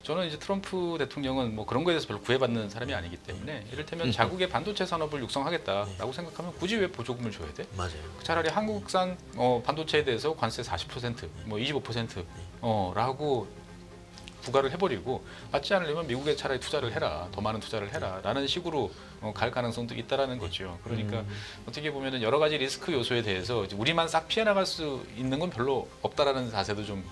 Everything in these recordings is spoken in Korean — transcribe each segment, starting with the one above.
저는 이제 트럼프 대통령은 뭐 그런 거에 대해서 별로 구애받는 사람이 아니기 때문에 이를테면 자국의 반도체 산업을 육성하겠다라고 생각하면 굳이 왜 보조금을 줘야 돼? 맞아요. 차라리 한국산 반도체에 대해서 관세 40%, 뭐 25%라고 부과를 해버리고 맞지 않으려면 미국에 차라리 투자를 해라, 더 많은 투자를 해라라는 식으로 갈 가능성도 있다라는 거죠. 그러니까 어떻게 보면은 여러 가지 리스크 요소에 대해서 이제 우리만 싹 피해 나갈 수 있는 건 별로 없다라는 자세도 좀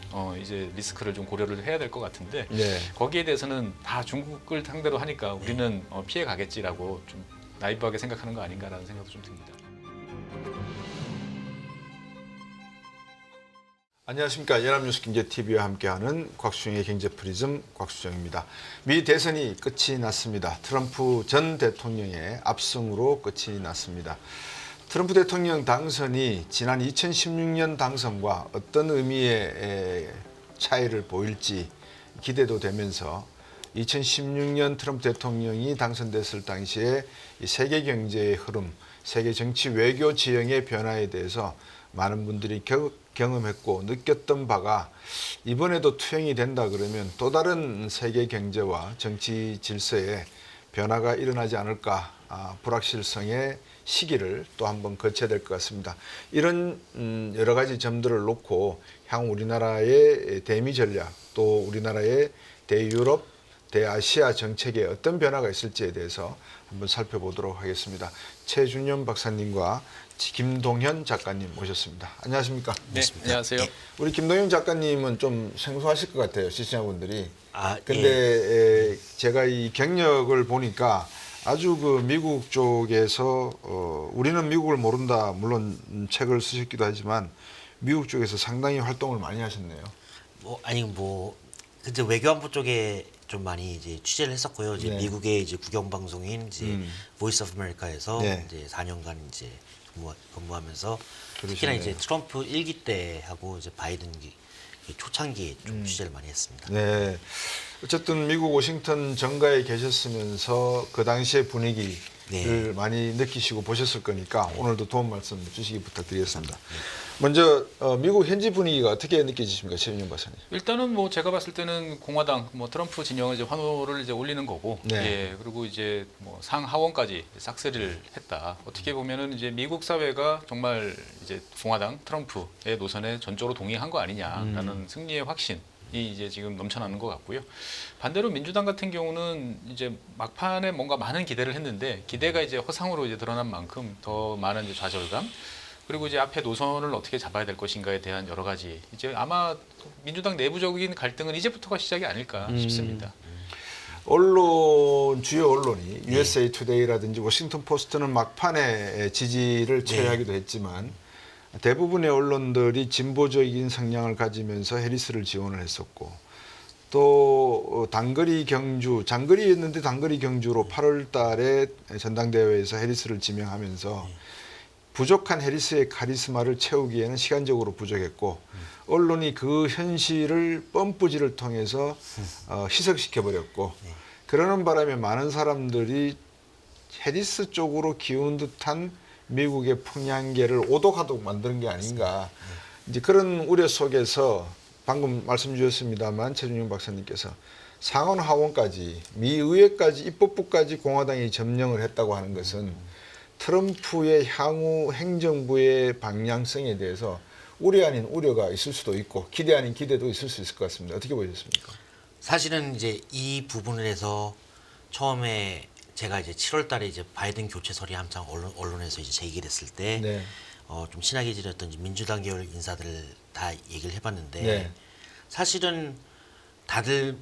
이제 리스크를 좀 고려를 해야 될 것 같은데 네. 거기에 대해서는 다 중국을 상대로 하니까 우리는 피해 가겠지라고 좀 나이브하게 생각하는 거 아닌가라는 생각도 좀 듭니다. 안녕하십니까. 연합뉴스 경제TV와 함께하는 곽수정의 경제프리즘 곽수정입니다. 미 대선이 끝이 났습니다. 트럼프 전 대통령의 압승으로 끝이 났습니다. 트럼프 대통령 당선이 지난 2016년 당선과 어떤 의미의 차이를 보일지 기대도 되면서 2016년 트럼프 대통령이 당선됐을 당시에 이 세계 경제의 흐름, 세계 정치 외교 지형의 변화에 대해서 많은 분들이 경험했고 느꼈던 바가 이번에도 투영이 된다 그러면 또 다른 세계 경제와 정치 질서에 변화가 일어나지 않을까, 불확실성의 시기를 또 한번 거쳐야 될 것 같습니다. 이런 여러 가지 점들을 놓고 향후 우리나라의 대미 전략, 또 우리나라의 대유럽, 대아시아 정책에 어떤 변화가 있을지에 대해서 한번 살펴보도록 하겠습니다. 최준현 박사님과 김동현 작가님 모셨습니다. 안녕하십니까? 네, 안녕하세요. 우리 김동현 작가님은 좀 생소하실 것 같아요, 시청자분들이. 근데 예. 제가 이 경력을 보니까 아주 그 미국 쪽에서 우리는 미국을 모른다, 물론 책을 쓰셨기도 하지만 미국 쪽에서 상당히 활동을 많이 하셨네요. 근데 외교안보 쪽에 좀 많이 이제 취재를 했었고요. 이제 네. 미국의 이제 국영 방송인 이제 보이스 오브 아메리카에서 네. 이제 4년간 이제 근무하면서 그러시네요. 특히나 이제 트럼프 1기 때 하고 이제 바이든 초창기에 좀 취재를 많이 했습니다. 네. 어쨌든 미국 워싱턴 정가에 계셨으면서 그 당시의 분위기를 네. 많이 느끼시고 보셨을 거니까 오늘도 도움 말씀 주시기 부탁드리겠습니다. 먼저 미국 현지 분위기가 어떻게 느껴지십니까, 최준현 박사님? 일단은 뭐 제가 봤을 때는 공화당, 뭐 트럼프 진영을 이제 환호를 이제 올리는 거고, 네. 예, 그리고 이제 뭐 상하원까지 싹쓸이를 했다. 어떻게 보면은 이제 미국 사회가 정말 이제 공화당, 트럼프의 노선에 전적으로 동의한 거 아니냐라는 승리의 확신이 이제 지금 넘쳐나는 것 같고요. 반대로 민주당 같은 경우는 이제 막판에 뭔가 많은 기대를 했는데 기대가 이제 허상으로 이제 드러난 만큼 더 많은 이제 좌절감. 그리고 이제 앞에 노선을 어떻게 잡아야 될 것인가에 대한 여러 가지 이제 아마 민주당 내부적인 갈등은 이제부터가 시작이 아닐까 싶습니다. 언론, 주요 언론이 USA 투데이라든지 워싱턴 포스트는 막판에 지지를 처해하기도 했지만 대부분의 언론들이 진보적인 성향을 가지면서 해리스를 지원을 했었고, 또 장거리 경주였는데 단거리 경주로 8월 달에 전당대회에서 해리스를 지명하면서 부족한 해리스의 카리스마를 채우기에는 시간적으로 부족했고 언론이 그 현실을 뻔뿌지를 통해서 희석시켜버렸고 그러는 바람에 많은 사람들이 해리스 쪽으로 기운 듯한 미국의 풍향계를 오독하도록 만드는 게 아닌가, 이제 그런 우려 속에서 방금 말씀 주셨습니다만 최준영 박사님께서 상원 하원까지 미 의회까지 입법부까지 공화당이 점령을 했다고 하는 것은 트럼프의 향후 행정부의 방향성에 대해서 우려 아닌 우려가 있을 수도 있고 기대 아닌 기대도 있을 수 있을 것 같습니다. 어떻게 보셨습니까? 사실은 이제 이 부분에서 처음에 제가 이제 7월 달에 이제 바이든 교체설이 한창 언론에서 이제 제기됐을 때 네. 좀 친하게 지냈던 이제 민주당 계열 인사들 다 얘기를 해봤는데 네. 사실은 다들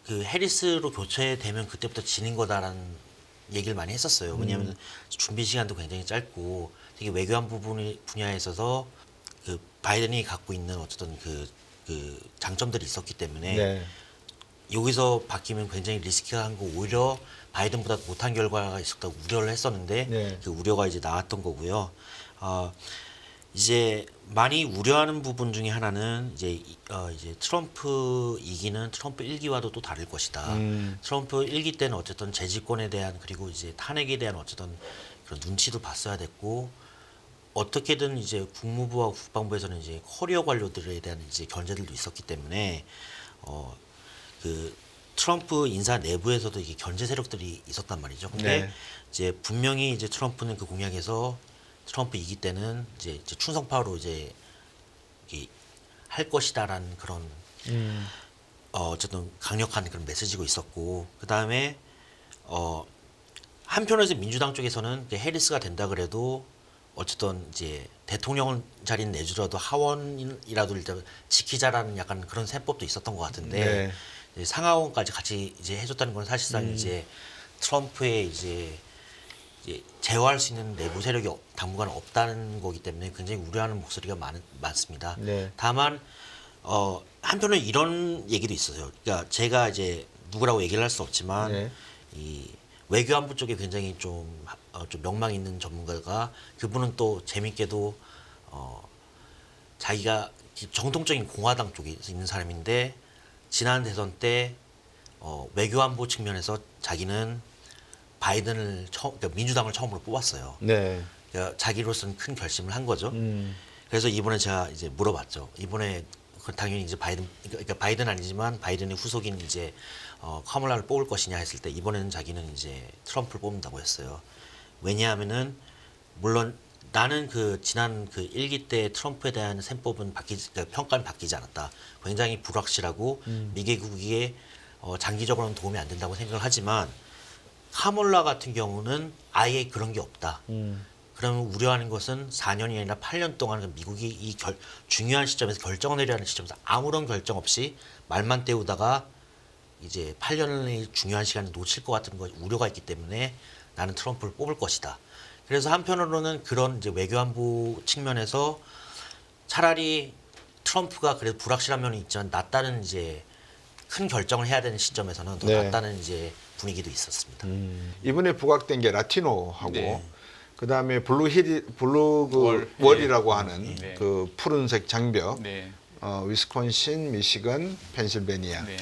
그 해리스로 교체되면 그때부터 지는 거다라는 얘기를 많이 했었어요. 왜냐하면 준비 시간도 굉장히 짧고 되게 외교안보 분야에 있어서 그 바이든이 갖고 있는 어쨌든 그 장점들이 있었기 때문에 네. 여기서 바뀌면 굉장히 리스키한 거, 오히려 바이든보다 못한 결과가 있었다고 우려를 했었는데 네. 그 우려가 이제 나왔던 거고요. 이제 많이 우려하는 부분 중에 하나는 이제 트럼프 2기는 트럼프 1기와도 또 다를 것이다. 트럼프 1기 때는 어쨌든 재집권에 대한, 그리고 이제 탄핵에 대한 어쨌든 그런 눈치도 봤어야 됐고, 어떻게든 이제 국무부와 국방부에서는 이제 커리어 관료들에 대한 이제 견제들도 있었기 때문에 그 트럼프 인사 내부에서도 이게 견제 세력들이 있었단 말이죠. 근데 네. 이제 분명히 이제 트럼프는 그 공약에서 트럼프 이기 때는 이제 충성파로 이제 할 것이다라는 그런 어쨌든 강력한 그런 메시지가 있었고, 그 다음에 한편에서 민주당 쪽에서는 이제 해리스가 된다 그래도 어쨌든 이제 대통령 자리는 내주라도 하원이라도 일단 지키자라는 약간 그런 세법도 있었던 것 같은데 네. 이제 상하원까지 같이 이제 해줬다는 건 사실상 이제 트럼프의 이제 제어할 수 있는 내부 세력이 당분간 없다는 거기 때문에 굉장히 우려하는 목소리가 많습니다. 네. 다만 한편은 이런 얘기도 있어요. 그러니까 제가 이제 누구라고 얘기를 할 수 없지만 네. 이 외교안보 쪽에 굉장히 좀 명망 있는 전문가가, 그분은 또 재밌게도 자기가 정통적인 공화당 쪽에 있는 사람인데 지난 대선 때 외교안보 측면에서 자기는 바이든을 그러니까 민주당을 처음으로 뽑았어요. 네. 그러니까 자기로서는 큰 결심을 한 거죠. 음. 그래서 이번에 제가 이제 물어봤죠. 이번에 당연히 이제 그러니까 바이든 아니지만 바이든의 후속인 이제 카멀라를 뽑을 것이냐 했을 때 이번에는 자기는 이제 트럼프를 뽑는다고 했어요. 왜냐하면은 물론 나는 그 지난 그 1기 때 트럼프에 대한 셈법은 그러니까 평가는 바뀌지 않았다. 굉장히 불확실하고 미개국에 장기적으로는 도움이 안 된다고 생각을 하지만 카멀라 같은 경우는 아예 그런 게 없다. 그러면 우려하는 것은 4년이 아니라 8년 동안 미국이 이 중요한 시점에서 결정을 내려야 하는 시점에서 아무런 결정 없이 말만 때우다가 이제 8년의 중요한 시간을 놓칠 것 같은 우려가 있기 때문에 나는 트럼프를 뽑을 것이다. 그래서 한편으로는 그런 이제 외교안보 측면에서 차라리 트럼프가 그래도 불확실한 면이 있지만 낫다는 이제 큰 결정을 해야 되는 시점에서는 더 네. 낫다는 이제 분위기도 있었습니다. 이번에 부각된 게 라티노하고 네. 그다음에 블루 월. 월이라고 네. 하는 네. 그 푸른색 장벽. 네. 위스콘신, 미시건, 펜실베니아. 네.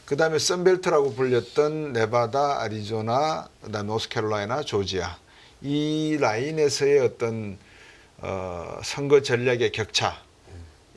그다음에 선벨트라고 불렸던 네바다, 아리조나, 그다음에 노스캐롤라이나, 조지아. 이 라인에서의 어떤 선거 전략의 격차.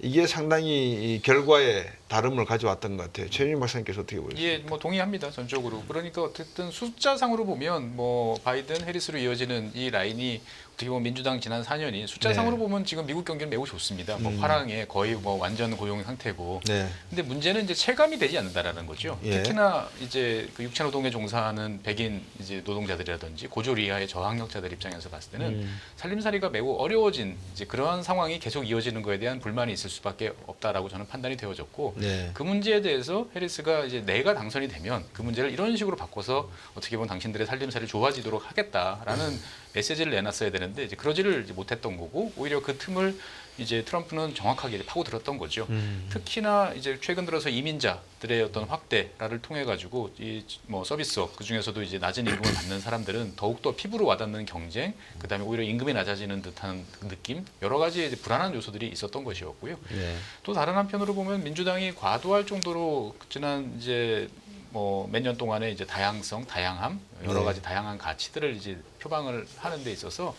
이게 상당히 이 결과에 다름을 가져왔던 것 같아요. 최윤희 박사님께서 어떻게 보셨습니까? 예, 뭐 동의합니다. 전적으로. 그러니까 어쨌든 숫자상으로 보면 뭐 바이든, 해리스로 이어지는 이 라인이 어떻게 보면 민주당 지난 4년이 숫자상으로 네. 보면 지금 미국 경기는 매우 좋습니다. 뭐 화랑에 거의 뭐 완전 고용 상태고. 네. 근데 문제는 이제 체감이 되지 않는다라는 거죠. 예. 특히나 이제 그 육체 노동에 종사하는 백인 이제 노동자들이라든지 고졸 이하의 저학력자들 입장에서 봤을 때는 살림살이가 매우 어려워진 이제 그러한 상황이 계속 이어지는 거에 대한 불만이 있을 수밖에 없다라고 저는 판단이 되어졌고, 네. 그 문제에 대해서 해리스가 이제 내가 당선이 되면 그 문제를 이런 식으로 바꿔서 어떻게 보면 당신들의 살림살이 좋아지도록 하겠다라는 메시지를 내놨어야 되는데 이제 그러지를 이제 못했던 거고, 오히려 그 틈을 이제 트럼프는 정확하게 이제 파고들었던 거죠. 특히나 이제 최근 들어서 이민자들의 어떤 확대를 통해 가지고 이 뭐 서비스업, 그 중에서도 이제 낮은 임금을 받는 사람들은 더욱 더 피부로 와닿는 경쟁, 그다음에 오히려 임금이 낮아지는 듯한 그 느낌, 여러 가지 이제 불안한 요소들이 있었던 것이었고요. 네. 또 다른 한편으로 보면 민주당이 과도할 정도로 지난 이제 뭐 몇 년 동안에 이제 다양성, 다양함, 여러 네. 가지 다양한 가치들을 이제 표방을 하는 데 있어서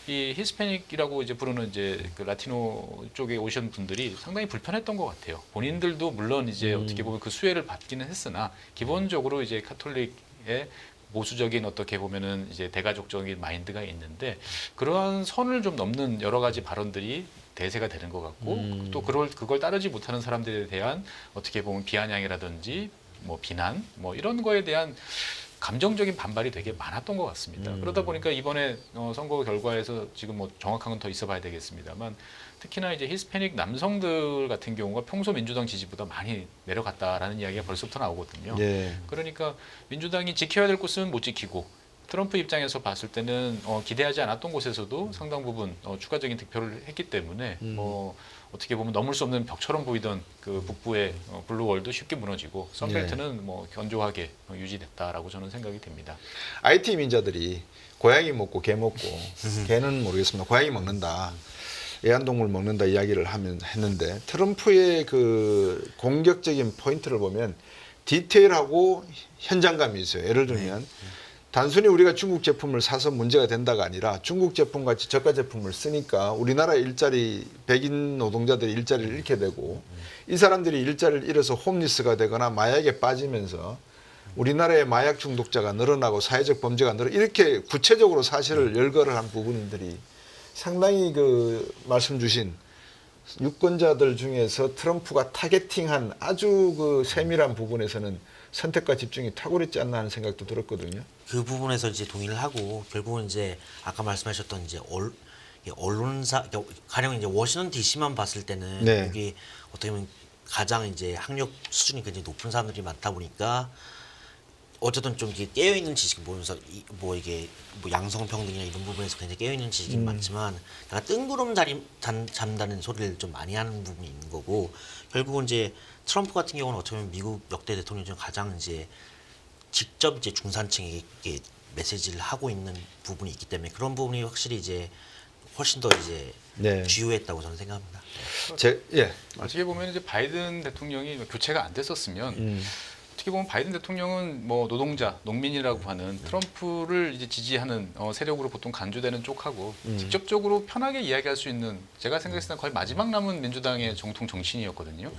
이 히스패닉이라고 이제 부르는 이제 그 라티노 쪽에 오신 분들이 상당히 불편했던 것 같아요. 본인들도 물론 이제 어떻게 보면 그 수혜를 받기는 했으나 기본적으로 이제 카톨릭의 보수적인 어떻게 보면은 이제 대가족적인 마인드가 있는데 그러한 선을 좀 넘는 여러 가지 발언들이 대세가 되는 것 같고, 또 그걸 따르지 못하는 사람들에 대한 어떻게 보면 비아냥이라든지 뭐 비난 뭐 이런 거에 대한 감정적인 반발이 되게 많았던 것 같습니다. 그러다 보니까 이번에 선거 결과에서 지금 뭐 정확한 건 더 있어봐야 되겠습니다만, 특히나 이제 히스패닉 남성들 같은 경우가 평소 민주당 지지보다 많이 내려갔다라는 이야기가 벌써부터 나오거든요. 예. 그러니까 민주당이 지켜야 될 곳은 못 지키고, 트럼프 입장에서 봤을 때는 기대하지 않았던 곳에서도 상당 부분 추가적인 득표를 했기 때문에 뭐 어떻게 보면 넘을 수 없는 벽처럼 보이던 그 북부의 블루월도 쉽게 무너지고 선벨트는 뭐 견조하게 유지됐다라고 저는 생각이 됩니다. IT 민자들이 고양이 먹고 개 먹고 개는 모르겠습니다. 고양이 먹는다. 애완동물 먹는다 이야기를 했는데 트럼프의 그 공격적인 포인트를 보면 디테일하고 현장감이 있어요. 예를 들면 단순히 우리가 중국 제품을 사서 문제가 된다가 아니라 중국 제품 같이 저가 제품을 쓰니까 우리나라 일자리 백인 노동자들이 일자리를 잃게 되고 이 사람들이 일자리를 잃어서 홈리스가 되거나 마약에 빠지면서 우리나라의 마약 중독자가 늘어나고 사회적 범죄가 이렇게 구체적으로 사실을 열거를 한 부분들이 상당히 그 말씀 주신 유권자들 중에서 트럼프가 타겟팅한 아주 그 세밀한 부분에서는 선택과 집중이 탁월했지 않나 하는 생각도 들었거든요. 그 부분에서 이제 동의를 하고 결국은 이제 아까 말씀하셨던 이제 언론사 가령 이제 워싱턴 D.C.만 봤을 때는 네. 여기 어떻게 보면 가장 이제 학력 수준이 굉장히 높은 사람들이 많다 보니까 어쨌든 좀 이게 깨어 있는 지식 보면서 뭐 이게 뭐 양성평등이나 이런 부분에서 굉장히 깨어 있는 지식이 많지만 약간 뜬구름 잠다는 소리를 좀 많이 하는 부분이 있는 거고 결국은 이제 트럼프 같은 경우는 어떻게 보면 미국 역대 대통령 중 가장 이제 직접 이제 중산층에게 메시지를 하고 있는 부분이 있기 때문에 그런 부분이 확실히 이제 훨씬 더 이제 네. 주요했다고 저는 생각합니다. 예. 어떻게 보면 이제 바이든 대통령이 교체가 안 됐었으면 어떻게 보면 바이든 대통령은 뭐 노동자, 농민이라고 하는 트럼프를 이제 지지하는 세력으로 보통 간주되는 쪽하고 직접적으로 편하게 이야기할 수 있는 제가 생각했을 때 거의 마지막 남은 민주당의 정통 정치인이었거든요.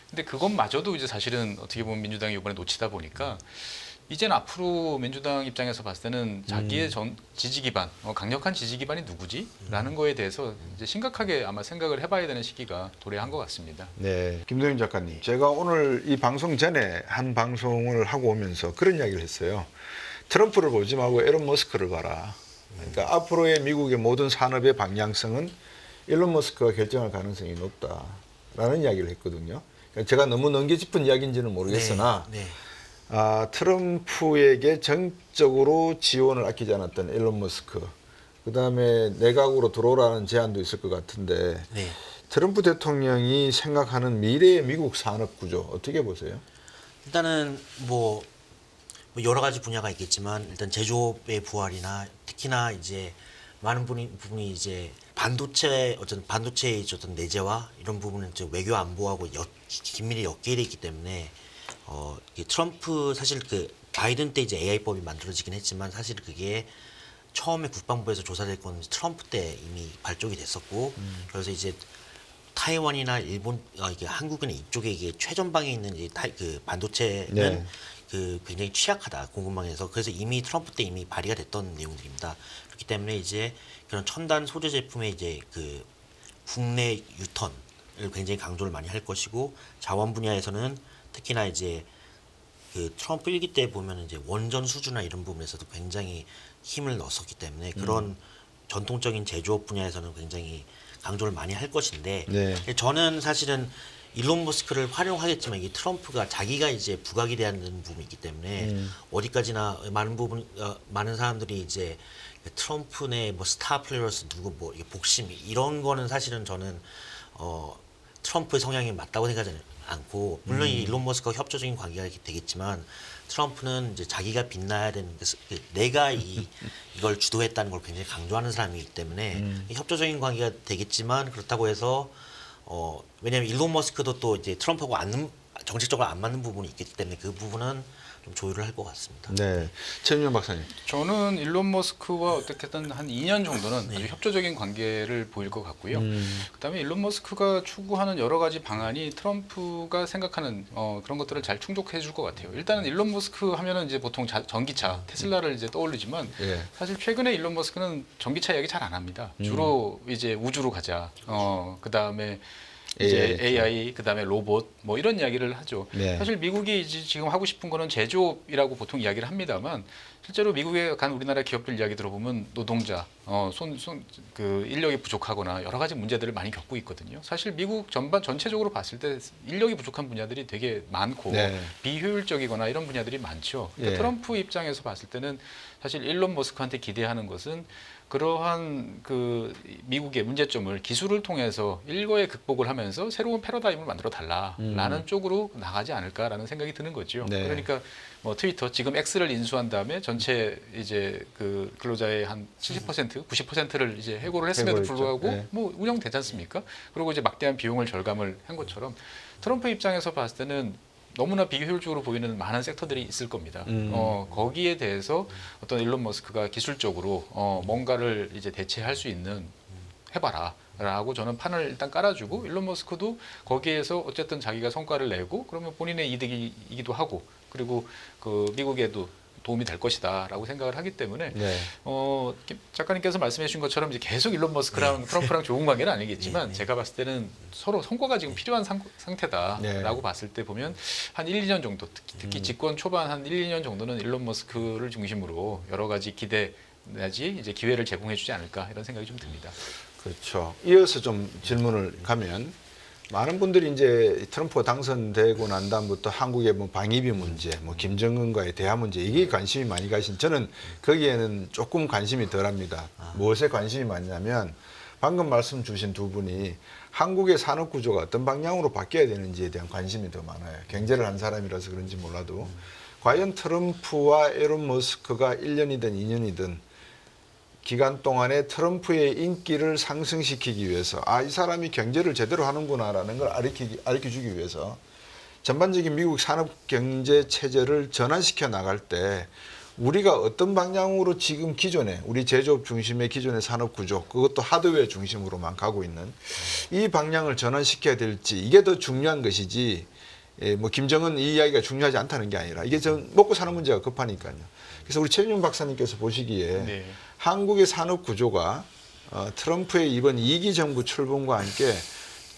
근데 그것마저도 이제 사실은 어떻게 보면 민주당이 이번에 놓치다 보니까 이제는 앞으로 민주당 입장에서 봤을 때는 자기의 지지 기반, 강력한 지지 기반이 누구지? 라는 거에 대해서 이제 심각하게 아마 생각을 해봐야 되는 시기가 도래한 것 같습니다. 네, 김동윤 작가님. 제가 오늘 이 방송 전에 한 방송을 하고 오면서 그런 이야기를 했어요. 트럼프를 보지 말고 일론 머스크를 봐라. 그러니까 앞으로의 미국의 모든 산업의 방향성은 일론 머스크가 결정할 가능성이 높다라는 이야기를 했거든요. 그러니까 제가 너무 넘겨짚은 이야기인지는 모르겠으나 네. 트럼프에게 정적으로 지원을 아끼지 않았던 일론 머스크, 그 다음에 내각으로 들어오라는 제안도 있을 것 같은데 네. 트럼프 대통령이 생각하는 미래의 미국 산업 구조 어떻게 보세요? 일단은 뭐 여러 가지 분야가 있겠지만 일단 제조업의 부활이나 특히나 이제 많은 부분이 이제 반도체의 어떤 내재화 이런 부분은 이제 외교 안보하고 긴밀히 엮여 있기 때문에 이게 트럼프 사실 그 바이든 때 이제 AI법이 만들어지긴 했지만 사실 그게 처음에 국방부에서 조사될 건 트럼프 때 이미 발족이 됐었고 그래서 이제 타이완이나 일본 이게 한국은 이쪽에 이게 최전방에 있는 그 반도체는 네. 그 굉장히 취약하다 공급망에서 그래서 이미 트럼프 때 이미 발의가 됐던 내용들입니다. 그렇기 때문에 이제 그런 첨단 소재 제품의 이제 그 국내 유턴을 굉장히 강조를 많이 할 것이고 자원 분야에서는 특히나 이제 그 트럼프 1기 때 보면 이제 원전 수주나 이런 부분에서도 굉장히 힘을 넣었었기 때문에 그런 전통적인 제조업 분야에서는 굉장히 강조를 많이 할 것인데 네. 저는 사실은 일론 머스크를 활용하겠지만 이게 트럼프가 자기가 이제 부각이 되는 부분이 있기 때문에 어디까지나 많은 사람들이 이제 트럼프 내 뭐 스타 플레이어스 누구 뭐 이게 복심 이런 거는 사실은 저는 트럼프의 성향이 맞다고 생각하지 않고 물론 이 일론 머스크와 협조적인 관계가 되겠지만 트럼프는 이제 자기가 빛나야 되는 내가 이걸 주도했다는 걸 굉장히 강조하는 사람이기 때문에 협조적인 관계가 되겠지만 그렇다고 해서 왜냐하면 일론 머스크도 또 이제 트럼프하고 정책적으로 안 맞는 부분이 있기 때문에 그 부분은 좀 조율을 할 것 같습니다. 네, 최민현 박사님. 저는 일론 머스크와 어떻게든 한 2년 정도는 아주 협조적인 관계를 보일 것 같고요. 그다음에 일론 머스크가 추구하는 여러 가지 방안이 트럼프가 생각하는 그런 것들을 잘 충족해 줄 것 같아요. 일단은 일론 머스크 하면은 이제 보통 전기차 테슬라를 이제 떠올리지만 예. 사실 최근에 일론 머스크는 전기차 이야기 잘 안 합니다. 주로 이제 우주로 가자. 그다음에 이제 AI 그다음에 로봇 뭐 이런 이야기를 하죠. 네. 사실 미국이 이제 지금 하고 싶은 거는 제조업이라고 보통 이야기를 합니다만 실제로 미국에 간 우리나라 기업들 이야기 들어보면 노동자, 그 인력이 부족하거나 여러 가지 문제들을 많이 겪고 있거든요. 사실 미국 전체적으로 봤을 때 인력이 부족한 분야들이 되게 많고 네. 비효율적이거나 이런 분야들이 많죠. 그러니까 예. 트럼프 입장에서 봤을 때는 사실 일론 머스크한테 기대하는 것은 그러한 그 미국의 문제점을 기술을 통해서 일거에 극복을 하면서 새로운 패러다임을 만들어 달라라는 쪽으로 나가지 않을까라는 생각이 드는 거죠. 네. 그러니까 뭐 트위터 지금 X를 인수한 다음에 전체 이제 그 근로자의 한 70%, 90%를 이제 해고를 했음에도 해고했죠. 불구하고 네. 뭐 운영되지 않습니까? 그리고 이제 막대한 비용을 절감을 한 것처럼 트럼프 입장에서 봤을 때는 너무나 비효율적으로 보이는 많은 섹터들이 있을 겁니다. 거기에 대해서 어떤 일론 머스크가 기술적으로 뭔가를 이제 대체할 수 있는 해봐라. 라고 저는 판을 일단 깔아주고 일론 머스크도 거기에서 어쨌든 자기가 성과를 내고 그러면 본인의 이득이기도 하고 그리고 그 미국에도 도움이 될 것이다라고 생각을 하기 때문에 네. 작가님께서 말씀해 주신 것처럼 이제 계속 일론 머스크랑 트럼프랑 좋은 관계는 아니겠지만 제가 봤을 때는 서로 성과가 지금 필요한 상태다라고 네. 봤을 때 보면 한 1, 2년 정도 특히 집권 초반 한 1, 2년 정도는 일론 머스크를 중심으로 여러 가지 기대 내지 이제 기회를 제공해 주지 않을까 이런 생각이 좀 듭니다. 그렇죠. 이어서 좀 질문을 가면 많은 분들이 이제 트럼프가 당선되고 난 다음부터 한국의 뭐 방위비 문제, 뭐 김정은과의 대화 문제 이게 관심이 많이 가신 저는 거기에는 조금 관심이 덜합니다. 무엇에 관심이 많냐면 방금 말씀 주신 두 분이 한국의 산업 구조가 어떤 방향으로 바뀌어야 되는지에 대한 관심이 더 많아요. 경제를 한 사람이라서 그런지 몰라도 과연 트럼프와 일론 머스크가 1년이든 2년이든 기간 동안에 트럼프의 인기를 상승시키기 위해서 이 사람이 경제를 제대로 하는구나라는 걸 알려주기 위해서 전반적인 미국 산업 경제 체제를 전환시켜 나갈 때 우리가 어떤 방향으로 지금 기존에 우리 제조업 중심의 기존의 산업 구조 그것도 하드웨어 중심으로만 가고 있는 이 방향을 전환시켜야 될지 이게 더 중요한 것이지 뭐 김정은 이 이야기가 중요하지 않다는 게 아니라 이게 전 먹고 사는 문제가 급하니까요. 그래서 우리 최윤용 박사님께서 보시기에 네. 한국의 산업 구조가 트럼프의 이번 2기 정부 출범과 함께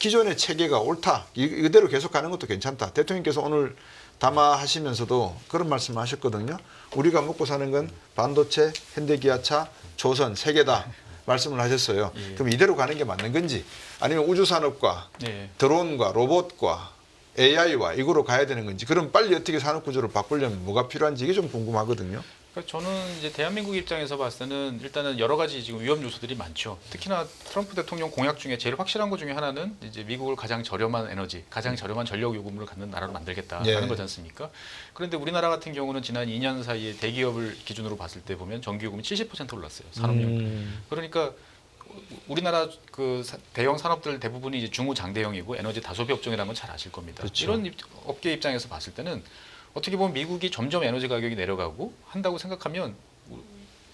기존의 체계가 옳다. 이대로 계속 가는 것도 괜찮다. 대통령께서 오늘 담화하시면서도 그런 말씀을 하셨거든요. 우리가 먹고 사는 건 반도체, 현대기아차, 조선 세 개다. 말씀을 하셨어요. 예. 그럼 이대로 가는 게 맞는 건지 아니면 우주산업과 네. 드론과 로봇과 AI와 이거로 가야 되는 건지 그럼 빨리 어떻게 산업 구조를 바꾸려면 뭐가 필요한지 이게 좀 궁금하거든요. 그러니까 저는 이제 대한민국 입장에서 봤을 때는 일단은 여러 가지 지금 위험 요소들이 많죠. 특히나 트럼프 대통령 공약 중에 제일 확실한 것 중에 하나는 이제 미국을 가장 저렴한 에너지, 가장 저렴한 전력 요금을 갖는 나라로 만들겠다라는 예. 거지 않습니까? 그런데 우리나라 같은 경우는 지난 2년 사이에 대기업을 기준으로 봤을 때 보면 전기 요금이 70% 올랐어요. 산업용. 그러니까 우리나라 그 대형 산업들 대부분이 이제 중후 장대형이고 에너지 다소비 업종이라는 건 잘 아실 겁니다. 그렇죠. 이런 업계 입장에서 봤을 때는 어떻게 보면 미국이 점점 에너지 가격이 내려가고 한다고 생각하면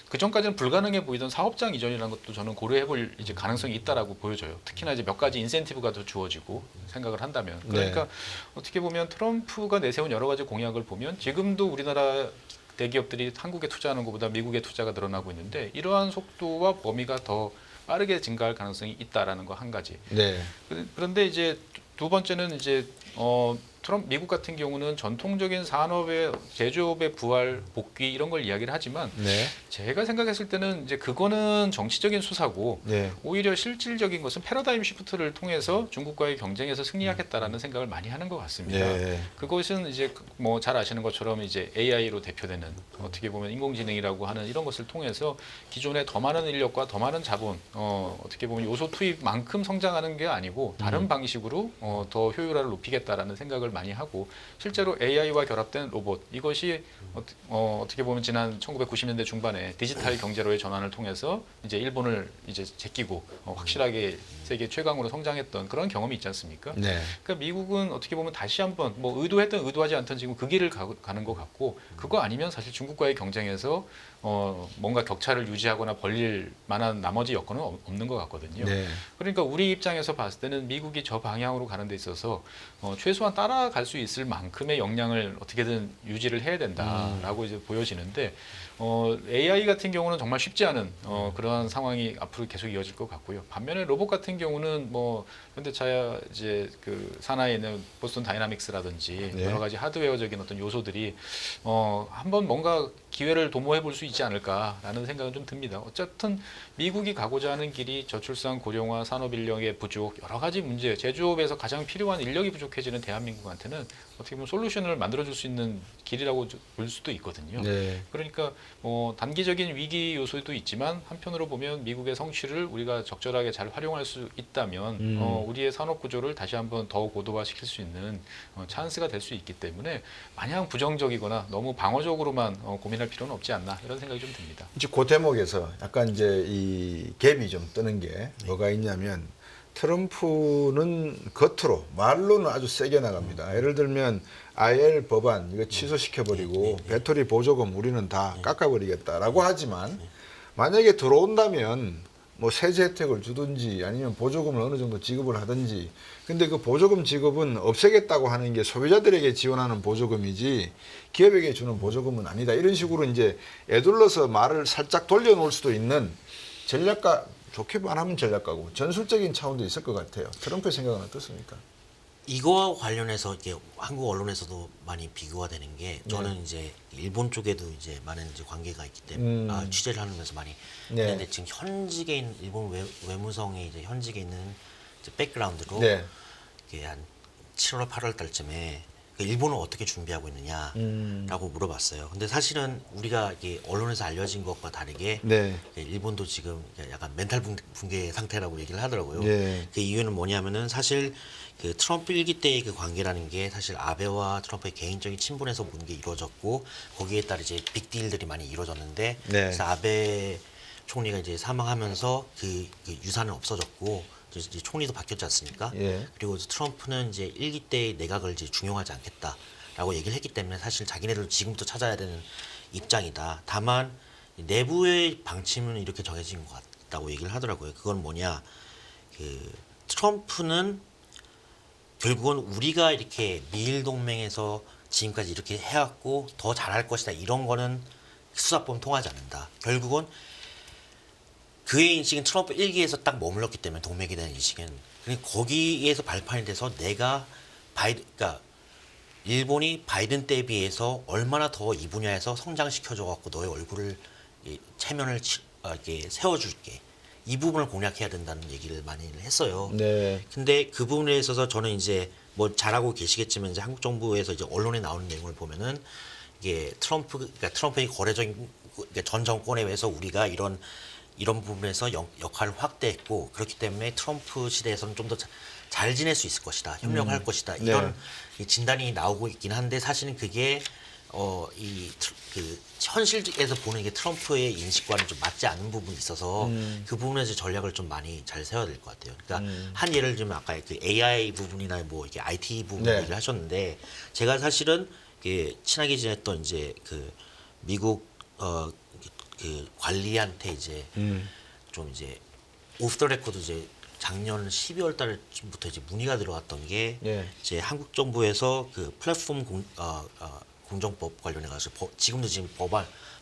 그 전까지는 불가능해 보이던 사업장 이전이라는 것도 저는 고려해볼 이제 가능성이 있다라고 보여져요. 특히나 이제 몇 가지 인센티브가 더 주어지고 생각을 한다면 그러니까 네. 어떻게 보면 트럼프가 내세운 여러 가지 공약을 보면 지금도 우리나라 대기업들이 한국에 투자하는 것보다 미국에 투자가 늘어나고 있는데 이러한 속도와 범위가 더 빠르게 증가할 가능성이 있다라는 거 한 가지. 네. 그런데 이제 두 번째는 이제 미국 같은 경우는 전통적인 산업의 제조업의 부활, 복귀 이런 걸 이야기를 하지만 네. 제가 생각했을 때는 이제 그거는 정치적인 수사고 네. 오히려 실질적인 것은 패러다임 시프트를 통해서 중국과의 경쟁에서 승리하겠다라는 생각을 많이 하는 것 같습니다. 네. 그것은 이제 뭐 잘 아시는 것처럼 이제 AI로 대표되는 어떻게 보면 인공지능이라고 하는 이런 것을 통해서 기존의 더 많은 인력과 더 많은 자본 어떻게 보면 요소 투입만큼 성장하는 게 아니고 다른 방식으로 더 효율화를 높이겠다라는 생각을 많이 하고 실제로 AI와 결합된 로봇 이것이 어떻게 보면 지난 1990년대 중반에 디지털 경제로의 전환을 통해서 이제 일본을 이제 제끼고 확실하게 세계 최강으로 성장했던 그런 경험이 있지 않습니까? 네. 그러니까 미국은 어떻게 보면 다시 한번 뭐 의도했든 의도하지 않든 지금 그 길을 가는 것 같고 그거 아니면 사실 중국과의 경쟁에서 뭔가 격차를 유지하거나 벌릴 만한 나머지 여건은 없는 것 같거든요. 네. 그러니까 우리 입장에서 봤을 때는 미국이 저 방향으로 가는 데 있어서 최소한 따라갈 수 있을 만큼의 역량을 어떻게든 유지를 해야 된다라고 이제 보여지는데 AI 같은 경우는 정말 쉽지 않은 그러한 상황이 앞으로 계속 이어질 것 같고요. 반면에 로봇 같은 경우는 뭐 현대차 이제 그 산하에 있는 보스턴 다이나믹스라든지 네. 여러 가지 하드웨어적인 어떤 요소들이 한번 뭔가 기회를 도모해 볼 수 있지 않을까라는 생각은 좀 듭니다. 어쨌든 미국이 가고자 하는 길이 저출산, 고령화, 산업 인력의 부족, 여러 가지 문제, 제조업에서 가장 필요한 인력이 부족해지는 대한민국한테는 어떻게 보면 솔루션을 만들어줄 수 있는 길이라고 볼 수도 있거든요. 네. 그러니까 단기적인 위기 요소도 있지만 한편으로 보면 미국의 성취를 우리가 적절하게 잘 활용할 수 있다면 우리의 산업 구조를 다시 한번 더 고도화시킬 수 있는 찬스가 될 수 있기 때문에 마냥 부정적이거나 너무 방어적으로만 고민할 필요는 없지 않나 이런 생각이 좀 듭니다. 이제 그 대목에서 약간 이제 이 갭이 좀 뜨는 게 뭐가 있냐면 트럼프는 겉으로 말로는 아주 세게 나갑니다. 예를 들면 IL 법안 이거 취소시켜버리고 배터리 보조금 우리는 다 깎아버리겠다라고 하지만 만약에 들어온다면 뭐 세제 혜택을 주든지 아니면 보조금을 어느 정도 지급을 하든지. 근데 그 보조금 지급은 없애겠다고 하는 게 소비자들에게 지원하는 보조금이지 기업에게 주는 보조금은 아니다. 이런 식으로 이제 애둘러서 말을 살짝 돌려놓을 수도 있는 전략가, 좋게 말하면 전략가고 전술적인 차원도 있을 것 같아요. 트럼프의 생각은 어떻습니까? 이거와 관련해서 이게 한국 언론에서도 많이 비교가 되는 게 저는 이제 일본 쪽에도 이제 많은 이제 관계가 있기 때문에 취재를 하면서 많이 네. 했는데 지금 현직에 있는 일본 외무성이 이제 현직에 있는 이제 백그라운드로 네. 이게 한 7월 8월 달쯤에 일본은 어떻게 준비하고 있느냐라고 물어봤어요. 근데 사실은 우리가 이게 언론에서 알려진 것과 다르게 네. 일본도 지금 약간 멘탈 붕괴 상태라고 얘기를 하더라고요. 네. 그 이유는 뭐냐면은 사실 그 트럼프 일기 때의 그 관계라는 게 사실 아베와 트럼프의 개인적인 친분에서 모든 게 이루어졌고 거기에 따라 이제 빅딜들이 많이 이루어졌는데 그래서 아베 총리가 이제 사망하면서 그 유산은 없어졌고 이제 총리도 바뀌었지 않습니까? 예. 그리고 트럼프는 이제 일기 때의 내각을 이제 중용하지 않겠다라고 얘기를 했기 때문에 사실 자기네들 지금부터 찾아야 되는 입장이다. 다만 내부의 방침은 이렇게 정해진 것 같다고 얘기를 하더라고요. 그건 뭐냐? 그 트럼프는 결국은 우리가 이렇게 미일 동맹에서 지금까지 이렇게 해왔고 더 잘할 것이다 이런 거는 수사법은 통하지 않는다. 결국은 그의 인식은 트럼프 일기에서 딱 머물렀기 때문에 동맹에 대한 인식은 그러니까 거기에서 발판이 돼서 내가 그러니까 일본이 바이든 때에 비해서 얼마나 더 이 분야에서 성장시켜줘 갖고 너의 얼굴을 체면을 이렇게 세워줄게 이 부분을 공략해야 된다는 얘기를 많이 했어요. 네. 근데 그 부분에 있어서 저는 이제 뭐 잘하고 계시겠지만 이제 한국 정부에서 이제 언론에 나오는 내용을 보면은 이게 그러니까 트럼프의 거래적인 그러니까 전 정권에 의해서 우리가 이런 부분에서 역할을 확대했고 그렇기 때문에 트럼프 시대에서는 좀 더 잘 지낼 수 있을 것이다, 협력할 것이다 이런 진단이 나오고 있긴 한데 사실은 그게 그 현실에서 보는 게 트럼프의 인식과는 좀 맞지 않는 부분이 있어서 그 부분에서 전략을 좀 많이 잘 세워야 될 것 같아요. 그러니까 한 예를 들면 아까 그 AI 부분이나 뭐 이렇게 IT 부분 얘기를 하셨는데 제가 사실은 친하게 지냈던 이제 그 미국 그 관리한테 이제 좀 이제 오프 더 레코드 이제 작년 12월 달부터 이제 문의가 들어왔던 게 이제 한국 정부에서 그 플랫폼 공정법 관련해 가지고 지금도 지금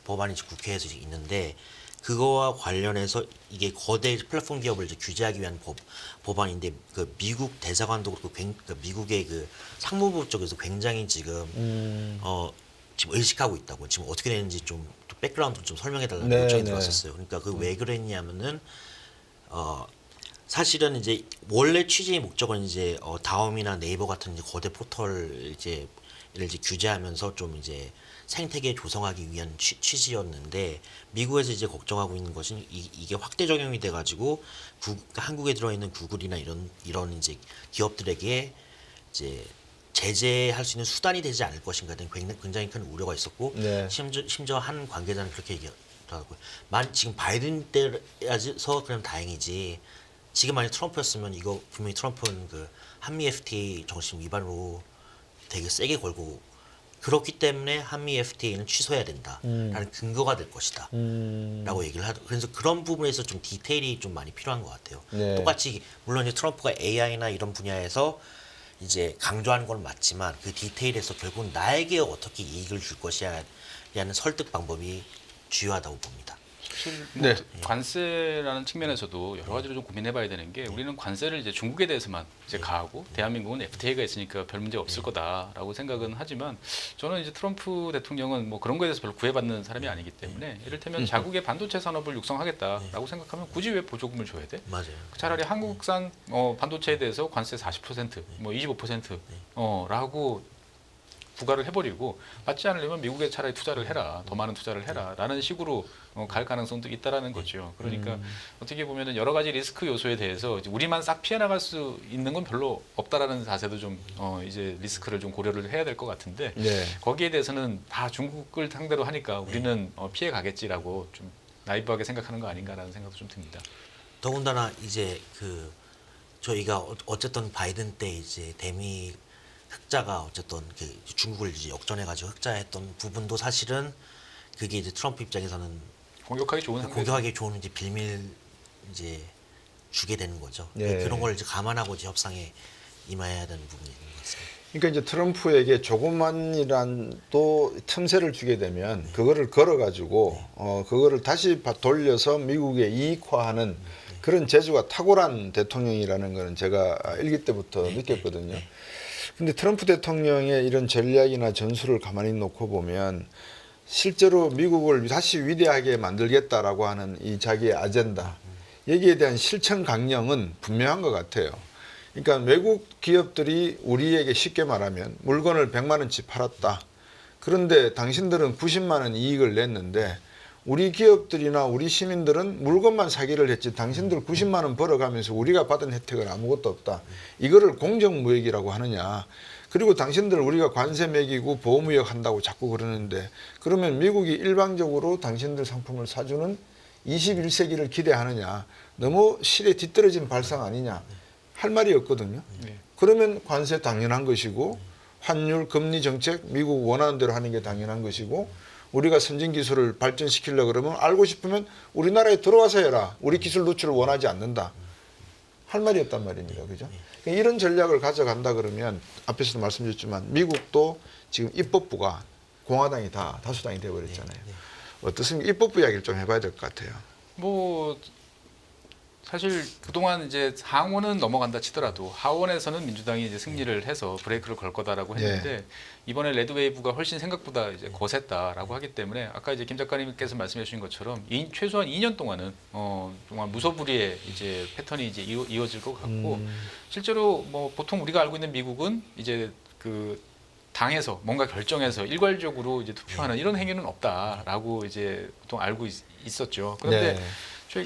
법안이 이제 국회에서 있는데 그거와 관련해서 이게 거대 플랫폼 기업을 이제 규제하기 위한 법안인데 그 미국 대사관도 그렇고 미국의 그 상무부 쪽에서 굉장히 지금 지금 의식하고 있다고 지금 어떻게 되는지 좀 백그라운드를 좀 설명해 달라는 요청이 들어왔었어요. 그러니까 그 왜 그랬냐면은 사실은 이제 원래 취지의 목적은 이제 다음이나 네이버 같은 이제 거대 포털 이제 규제하면서 좀 이제 생태계 조성하기 위한 취지였는데 미국에서 이제 걱정하고 있는 것은 이게 확대 적용이 돼가지고 한국에 들어있는 구글이나 이런 이제 기업들에게 이제 제재할 수 있는 수단이 되지 않을 것인가에 대한 굉장히 큰 우려가 있었고 심지어 한 관계자는 그렇게 얘기하더라고요. 지금 바이든 때라서 그냥 다행이지. 지금 만약 트럼프였으면 이거 분명히 트럼프는 그 한미 FTA 정신 위반으로 되게 세게 걸고 그렇기 때문에 한미 FTA는 취소해야 된다라는 근거가 될 것이다 라고 얘기를 하더라고요. 그래서 그런 부분에서 좀 디테일이 좀 많이 필요한 것 같아요. 똑같이 물론 이제 트럼프가 AI나 이런 분야에서 이제 강조하는 건 맞지만 그 디테일에서 결국 나에게 어떻게 이익을 줄 것이냐는 설득 방법이 주요하다고 봅니다. 뭐 관세라는 측면에서도 여러 가지로 좀 고민해봐야 되는 게 우리는 관세를 이제 중국에 대해서만 이제 가하고 대한민국은 FTA가 있으니까 별 문제 없을 거다라고 생각은 하지만 저는 이제 트럼프 대통령은 뭐 그런 거에 대해서 별로 구애받는 사람이 아니기 때문에 이를테면 자국의 반도체 산업을 육성하겠다라고 생각하면 굳이 왜 보조금을 줘야 돼? 맞아요. 차라리 한국산 반도체에 대해서 관세 40%, 뭐 25%라고 부과를 해버리고 맞지 않으려면 미국에 차라리 투자를 해라, 더 많은 투자를 해라라는 식으로 갈 가능성도 있다라는 거죠. 그러니까 어떻게 보면은 여러 가지 리스크 요소에 대해서 우리만 싹 피해 나갈 수 있는 건 별로 없다라는 자세도 좀 이제 리스크를 좀 고려를 해야 될 것 같은데 거기에 대해서는 다 중국을 상대로 하니까 우리는 피해 가겠지라고 좀 나이브하게 생각하는 거 아닌가라는 생각도 좀 듭니다. 더군다나 이제 저희가 어쨌든 바이든 때 이제 대미 흑자가 어쨌든 중국을 이제 역전해가지고 흑자했던 부분도 사실은 그게 이제 트럼프 입장에서는 공격하기 좋은 공격하기 좋은 이제 빌밀 이제 주게 되는 거죠. 네. 그런 걸 이제 감안하고 이제 협상에 임해야 되는 부분이 있는 것 같습니다. 그러니까 이제 트럼프에게 조금만이라도 틈새를 주게 되면 그거를 걸어가지고 그거를 다시 돌려서 미국에 이익화하는 그런 재주가 탁월한 대통령이라는 거는 제가 일기 때부터 느꼈거든요. 근데 트럼프 대통령의 이런 전략이나 전술을 가만히 놓고 보면 실제로 미국을 다시 위대하게 만들겠다라고 하는 이 자기의 아젠다, 여기에 대한 실천 강령은 분명한 것 같아요. 그러니까 외국 기업들이 우리에게 쉽게 말하면 물건을 100만 원치 팔았다. 그런데 당신들은 90만 원 이익을 냈는데 우리 기업들이나 우리 시민들은 물건만 사기를 했지 당신들 90만 원 벌어가면서 우리가 받은 혜택은 아무것도 없다. 이거를 공정무역이라고 하느냐. 그리고 당신들 우리가 관세 매기고 보호무역 한다고 자꾸 그러는데 그러면 미국이 일방적으로 당신들 상품을 사주는 21세기를 기대하느냐. 너무 실에 뒤떨어진 발상 아니냐. 할 말이 없거든요. 네. 그러면 관세 당연한 것이고 환율, 금리 정책 미국 원하는 대로 하는 게 당연한 것이고 우리가 선진 기술을 발전시키려고 그러면 알고 싶으면 우리나라에 들어와서 해라. 우리 기술 노출을 원하지 않는다. 할 말이 없단 말입니다. 그죠? 그러니까 이런 전략을 가져간다 그러면 앞에서도 말씀드렸지만 미국도 지금 입법부가 공화당이 다 다수당이 되어버렸잖아요. 어떻습니까? 입법부 이야기를 좀 해봐야 될 것 같아요. 뭐 사실 그동안 이제 상원은 넘어간다 치더라도 하원에서는 민주당이 이제 승리를 해서 브레이크를 걸 거다라고 했는데 이번에 레드웨이브가 훨씬 생각보다 이제 거셌다라고 하기 때문에 아까 이제 김 작가님께서 말씀해 주신 것처럼 최소한 2년 동안은 정말 무소불위의 이제 패턴이 이제 이어질 것 같고 실제로 뭐 보통 우리가 알고 있는 미국은 이제 그 당에서 뭔가 결정해서 일괄적으로 이제 투표하는 이런 행위는 없다라고 이제 보통 알고 있었죠. 그런데 네.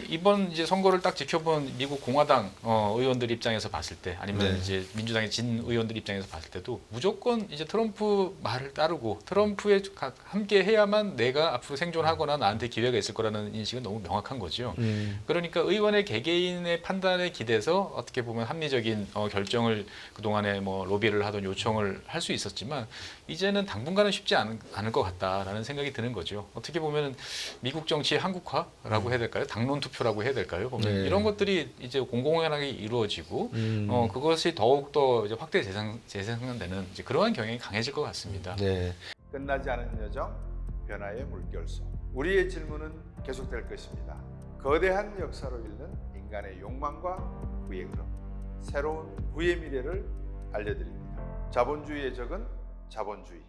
이번 이제 선거를 딱 지켜본 미국 공화당 의원들 입장에서 봤을 때 아니면 네. 이제 민주당의 진 의원들 입장에서 봤을 때도 무조건 이제 트럼프 말을 따르고 트럼프에 함께 해야만 내가 앞으로 생존하거나 나한테 기회가 있을 거라는 인식은 너무 명확한 거죠. 그러니까 의원의 개개인의 판단에 기대서 어떻게 보면 합리적인 결정을 그동안에 뭐 로비를 하던 요청을 할 수 있었지만 이제는 당분간은 쉽지 않을 것 같다라는 생각이 드는 거죠. 어떻게 보면 미국 정치의 한국화라고 해야 될까요? 당론 투표라고 해야 될까요? 보면 네. 이런 것들이 이제 공공연하게 이루어지고 그것이 더욱 더 이제 확대 재생산되는 이제 그러한 경향이 강해질 것 같습니다. 네. 끝나지 않은 여정, 변화의 물결소. 우리의 질문은 계속될 것입니다. 거대한 역사로 읽는 인간의 욕망과 부의 흐름. 새로운 부의 미래를 알려드립니다. 자본주의의 적은 자본주의.